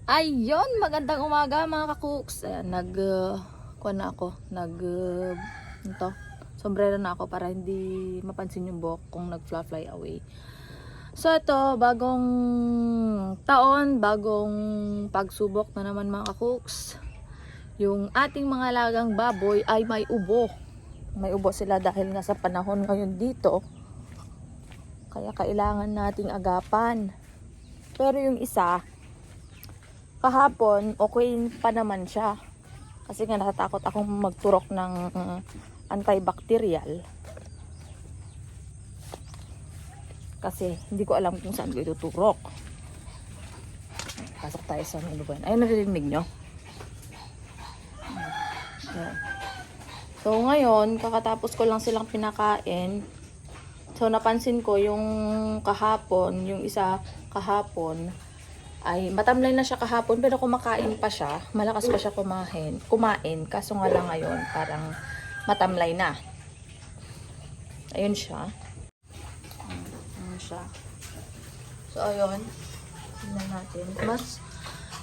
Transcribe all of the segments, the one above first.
Ayun, magandang umaga mga kakuks. Ayan, kuha na ako. Ito, sombrero na ako para hindi mapansin yung buhok kung nag-fly away. So ito, bagong taon, bagong pagsubok na naman mga kakuks. Yung ating mga alagang baboy ay may ubo. May ubo sila dahil nga sa panahon ngayon dito. Kaya kailangan nating agapan. Pero yung isa, kahapon, okay pa naman siya. Kasi nga natatakot akong magturok ng antibacterial. Kasi hindi ko alam kung saan ko ituturok. Pasok tayo sa luluban. Ayun, narinig nyo? So ngayon, kakatapos ko lang silang pinakain. So napansin ko yung kahapon, yung isa kahapon, ay matamlay na siya kahapon pero kumakain pa siya. Malakas pa siya kumain. Kaso nga lang ngayon parang matamlay na. Ayun siya. Ayun siya. So ayun. Tingnan natin.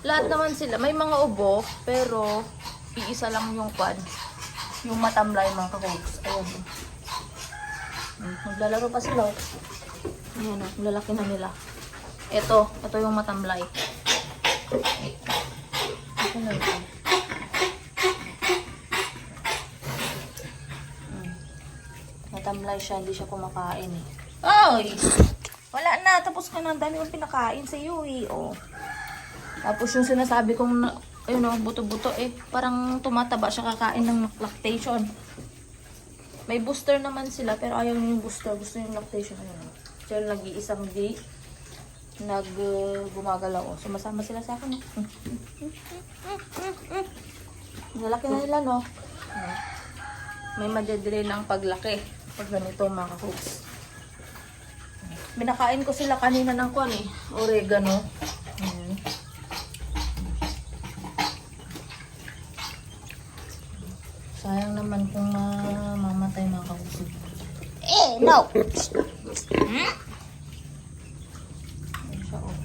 Lahat naman sila. May mga ubo pero iisa lang yung yung matamlay mga kakuks. Ayun. Maglalaro pa sila. Ayan o. Lalaki na nila. Ito yung matamlay. Ito na ito. Matamlay siya, hindi siya kumakain eh. Ay! Wala na, tapos ka na. Ang dami kong pinakain sa iyo eh. Oh. Tapos yung sinasabi kong, ayun o, buto-buto eh. Parang tumataba siya kakain ng lactation. May booster naman sila, pero ayaw yung booster. Gusto yung lactation. Ayun. So, nag-iisang day. Gumagalaw. Sumasama sila sa akin. Lalaki na nila, no? May madedelay ng paglaki. Pag ganito, mga kakuks. Binakain ko sila kanina ng oregano. Sayang naman kung mamatay mga kakuks. No!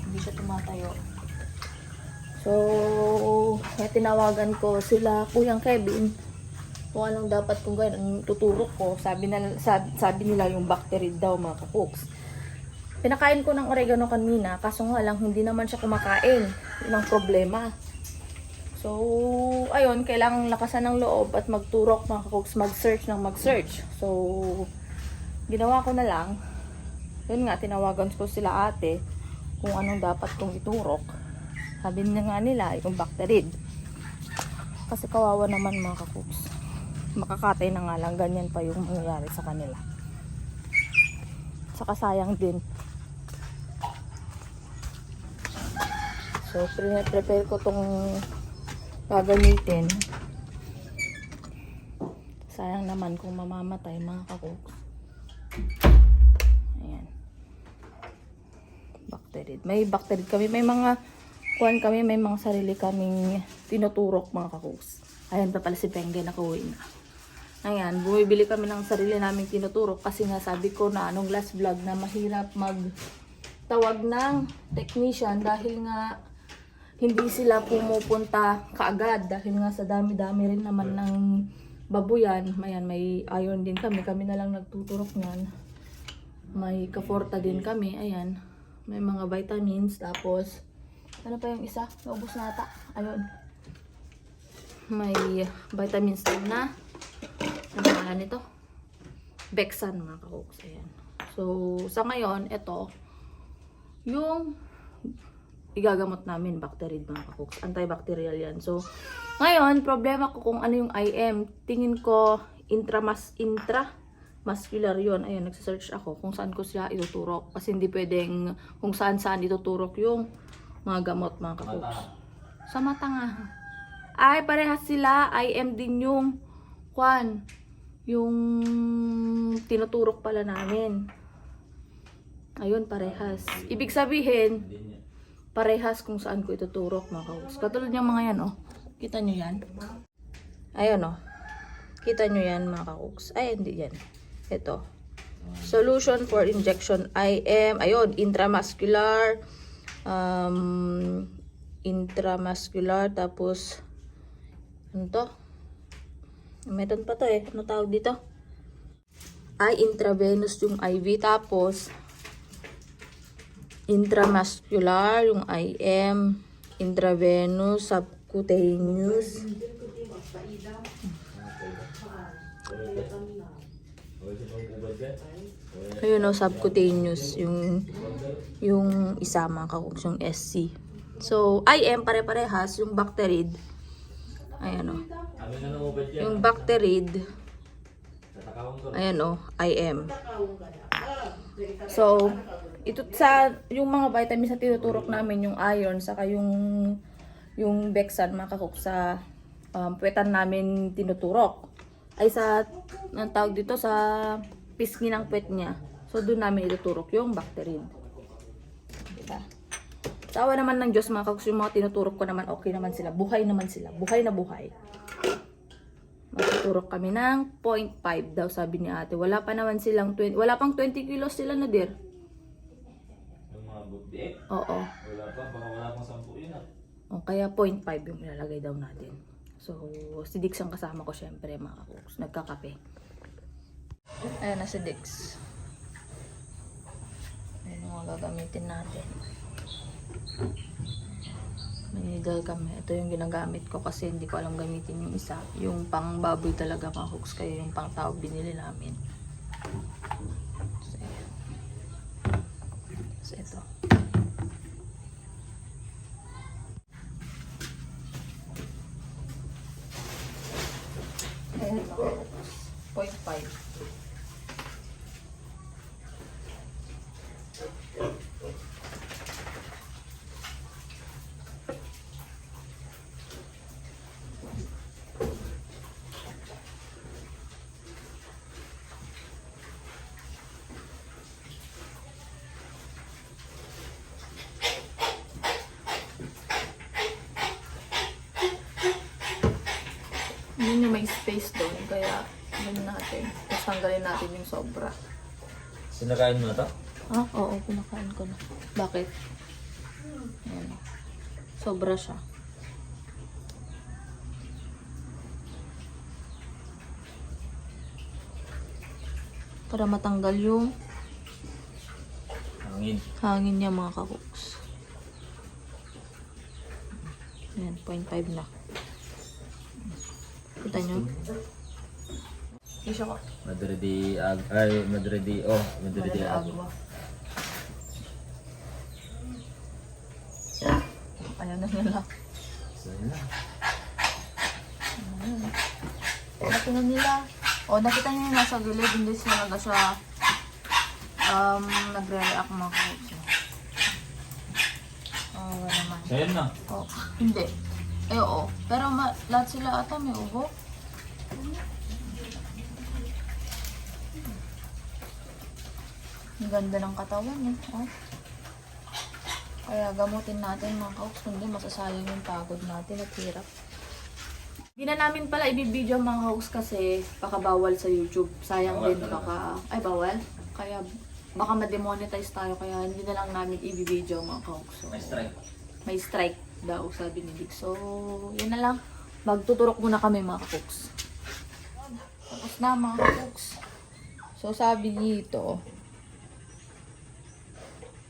Hindi siya tumatayo. So, tinawagan ko sila Kuyang Kevin kung anong dapat kong gawin. Ang tuturok ko, sabi nila yung bacteria daw mga kakuks. Pinakain ko ng oregano kanina, kaso nga lang hindi naman siya kumakain. Yun ang problema. So, ayun, kailangang lakasan ng loob at magturok mga kakuks, mag-search. So, ginawa ko na lang. Yun nga, tinawagan ko sila ate kung anong dapat kong iturok. Sabi niya nga nila, yung bacterid. Kasi kawawa naman mga kakuks. Makakatay na nga lang, ganyan pa yung mangyayari sa kanila. Saka sayang din. So, prepare ko tong gagamitin. Sayang naman kung mamamatay mga kakuks. Ayan. Bacterid. May bacterid kami. May mga kami. May mga sarili kaming tinuturok mga kakuks. Ayan pa pala si Pengge nakuwi na. Ayan. Bumibili kami ng sarili naming tinuturok. Kasi nga sabi ko na anong last vlog na mahirap magtawag ng technician. Dahil nga hindi sila pumupunta kaagad. Dahil nga sa dami-dami rin naman ng babuyan. Ayan, may iron din kami. Kami na lang nagtuturok niyan. May kaforta din kami. Ayan. May mga vitamins. Tapos, ano pa yung isa? Naubos na ata. Ayun. May vitamins din na. Ano nga nito? Bexan mga kakuks. Ayan. So, sa ngayon, ito. Yung igagamot namin, bacterid mga kakuks. Antibacterial yan. So, ngayon, problema ko kung ano yung IM. Tingin ko, intramuscular yun. Ayun, nagsasearch ako kung saan ko siya ituturok. Kasi hindi pwedeng kung saan ituturok yung mga gamot mga kakuks. Sa mata nga. Ay, parehas sila. IM din yung yung tinuturok pala namin. Ayun, parehas. Ibig sabihin, parehas kung saan ko ituturok mga kakuks. Katulad yung mga yan, oh. Kita nyo yan? Ayun, oh. Kita nyo yan mga kakuks. Ay, hindi yan. Ito. Solution for injection IM. Ayun, intramuscular. intramuscular, tapos ano to? Meron pa to eh. Ano tawag dito? Ay, intravenous yung IV, tapos intramuscular yung IM, intravenous, subcutaneous. Ayun o, subcutaneous yung isa mga kakuks, yung SC. So, IM pare-parehas, yung Bacterid. Ayan o. Yung Bacterid, ayan o, IM. So, ito sa yung mga vitamins na tinuturok namin, yung iron, saka yung Bexan, mga kakuks, sa puwetan namin tinuturok. Ay sa, ang tawag dito, sa pisngi ng puwet niya. So, doon namin ituturok yung Bacterid. Diba? Sa awa naman ng Diyos, mga kakuks, yung mga tinuturok ko naman, okay naman sila. Buhay naman sila. Buhay na buhay. Magtuturok kami ng 0.5 daw, sabi ni ate. Wala pa naman silang, wala pang 20 kilos sila na, dear. Yung mga buti? Oo. Wala pa, baka wala pang 10 yun ah. O, kaya 0.5 yung ilalagay daw natin. So, si Dix ang kasama ko syempre, mga kakuks. Nagkakape. Ayan na si Dix. Ayan yung mga gagamitin natin. May needle kami. Ito yung ginagamit ko kasi hindi ko alam gamitin yung isa. Yung pang baboy talaga, mga kakuks. Kaya yung pang tao binili namin. So, ayan. So, ito. Ayan, mga kakuks. 0.5. Yun yung may space doon, kaya yun natin. Tapos tanggalin natin yung sobra. Sinakain mo na to? Ha? Oo, pinakain ko na. Bakit? Ayan. Sobra siya. Para matanggal yung hangin niya, mga kakuks. Ayan, 0.5 na. Kita nyo? Isyo ko. Madridi agwa. Agwa. Ayan na nila. So, yun na. Nakita na nila. O, nakita nyo yung nasa gilid. Hindi talaga siya nagre-react, mga kakuks. Oo, naman. So, yun na. Oh, hindi. Eh, oo. Pero lahat sila ata may ubo. Ang ganda ng katawan eh. Oh. Kaya gamutin natin, mga kauks, kundi masasayang yung pagod natin at hirap. Hindi na namin pala ibibideo, mga kauks, kasi baka bawal sa YouTube. Sayang din baka, ay bawal. Kaya baka ma-demonetize tayo, kaya hindi na lang namin ibibideo, mga kauks. So, may strike daw, sabi ni Dick. So, yun na lang. Magtuturok muna kami, mga kauks. Tapos na, mga kauks. So, sabi dito,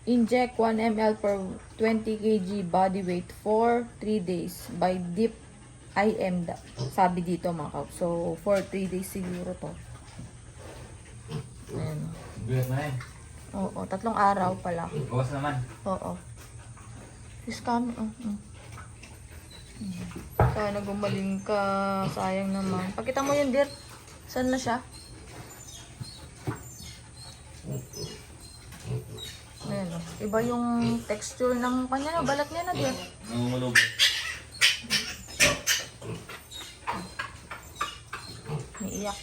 inject 1 ml per 20 kg body weight for 3 days by deep IM. Sabi dito, mga kauks. So, for 3 days siguro to. Ayan. Bigat na eh. Oo, 3 araw pala. Bawas naman. Oo. Is kami. Sana gumaling ka. Sayang naman. Pakita mo yun, dear. Saan na siya? Ayan, oh. Iba yung texture ng kanya, no? Balat niya na, dear. Nangungulog. Naiiyak.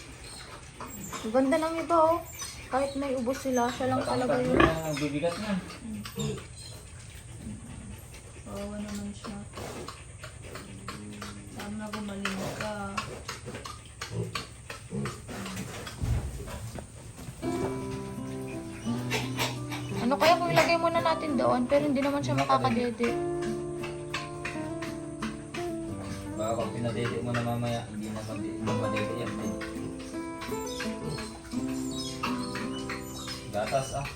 Ang ganda ng iba, oh. Kahit may ubos sila, siya lang talaga yun. Bibigat na. Oo naman siya. Sana gumaling ka. Ano kaya kung ilagay muna natin doon, pero hindi naman siya makakadede. pinadede mo na mamaya, hindi na madede yan. Eh. Gatas ah.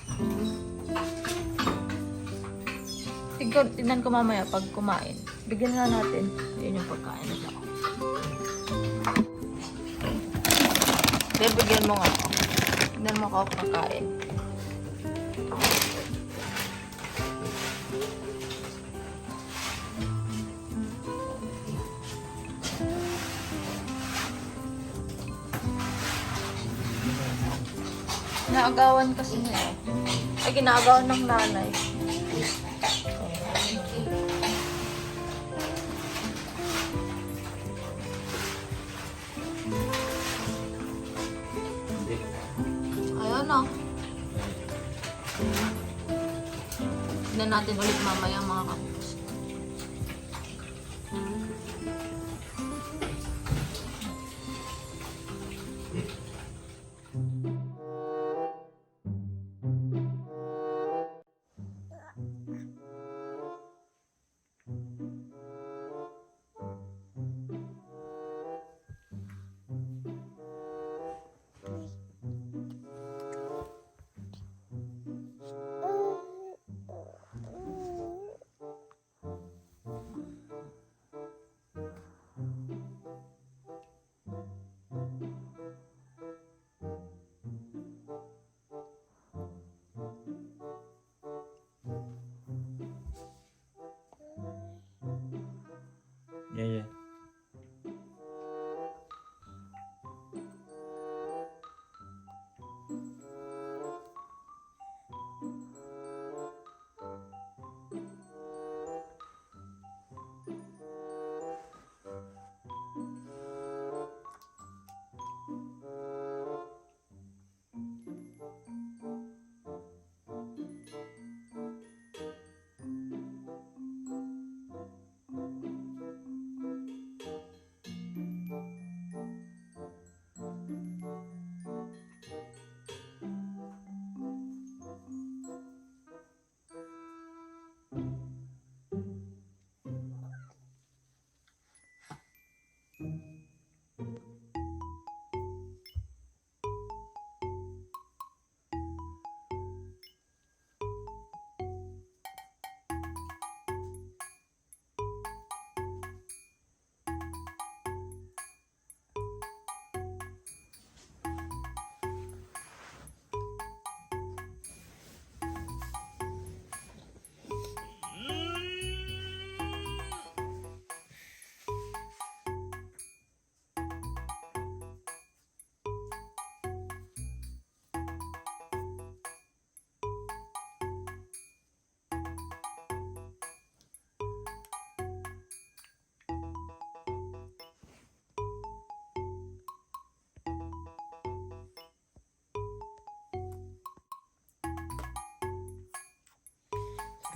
Tignan ko mamaya pag kumain. Bigyan na natin. Yun yung pagkain nila. Bigyan mo nga ako. Tignan mo ako pagkain. Naagawan kasi niya eh. Ay, ginagawan ng nanay. Hindi. Ayun na. Tignan natin ulit mamaya mga kapos. Yeah, yeah.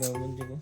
Gawin juga.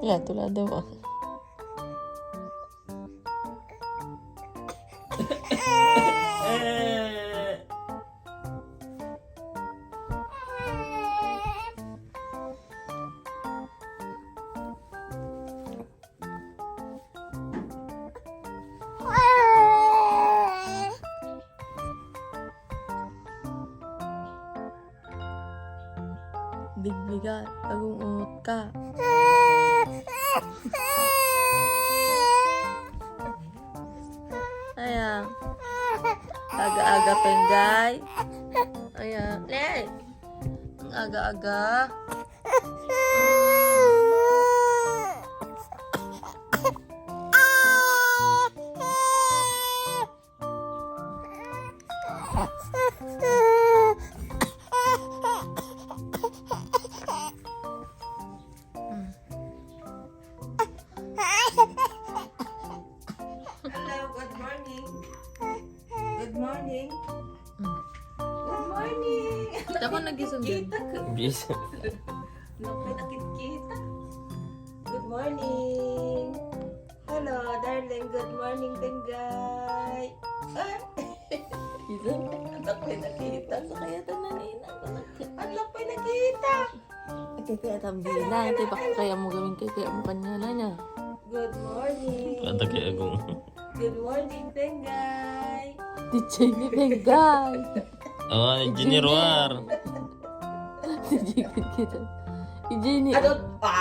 Ya, tulad mo. Bigbigat, pag-uungot ka. Ayan. Aga-aga penggay. Ayan. Lay! Ang aga-aga. Hello, good morning. Good morning. Good morning. Ako nagising din. Kita ko. Bis. May nakikita. Good morning. Hello, darling. Good morning, Tenggay. Ah, Isang anak may nakita. kaya ito na ninang. Anak may nakita. Kaya tambina. Ito baka kaya mo gawin kaya mo kanya na niya. Good morning. Ada kay Agong. Good morning, Tenggay. DJ ni Penggay. Oh, engineer war. DJ kita. DJ ni. Ano pa?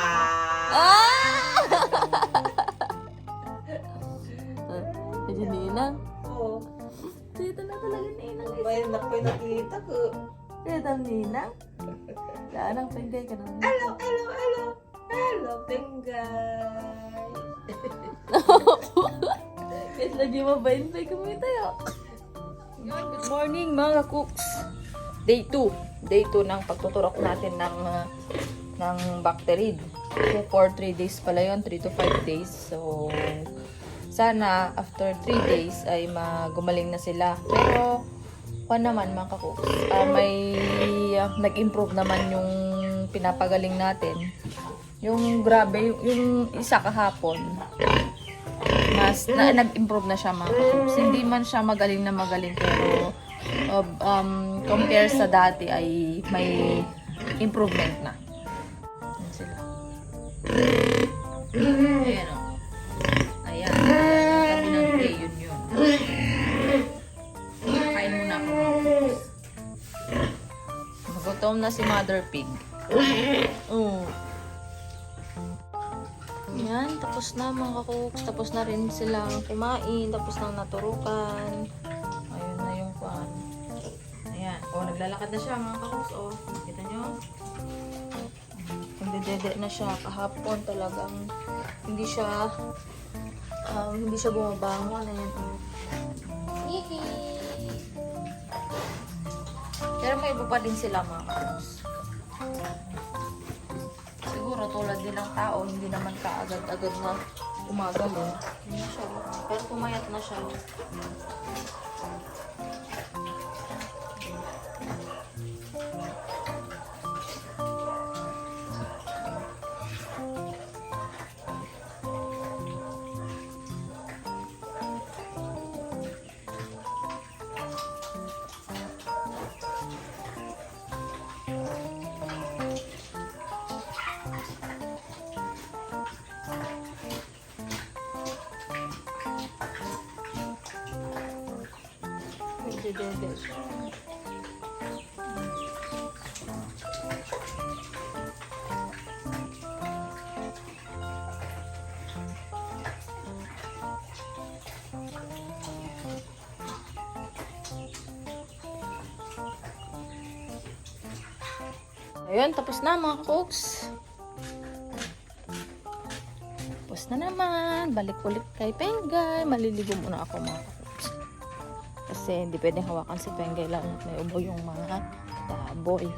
DJ ni Inang. Oh, Dito na talaga ni Inang. may anak may nakita ko. Dito ni Inang. Saan ang Penggay ka na? Hello, hello, hello. Hello, Tenggay. Kahit lagi mabayin pa kami tayo. Good morning mga cooks. Day 2. Day 2 ng pagtuturok natin ng bacterid. So for 3 days pala yun, 3 to 5 days. So sana after 3 days ay gumaling na sila. Pero naman mga cooks, may nag-improve naman yung pinapagaling natin. Yung grabe, yung isa kahapon, mas nag-improve na siya mga cooks. Hindi man siya magaling na magaling pero compare sa dati ay may improvement na. Ayan sila. Ayan o. Ayan. Sabi ng day, yun. Kain muna ako mga cooks. Magutom na si Mother Pig. Yan, tapos na mga cooks. Tapos na rin silang kumain. Tapos na naturukan. Ayun na yung pan. Ayan. O, naglalakad na siya mga cooks. O, kita nyo? Nagdedede na siya. Kahapon talagang hindi siya bumabangon. Ayan. Hihi! Pero may iba pa din sila mga cooks. Siguro tulad din ng tao, hindi naman kaagad-agad na umagaling. Hindi siya. Pero pumayat na siya. Nagdedede siya. Ayun, tapos na mga kakoks. Tapos na naman. Balik ulit kay Pengay. Maliligo muna ako mga kakoks. Kasi hindi pwedeng hawakan si Pengay lang may ubo yung mga taboy.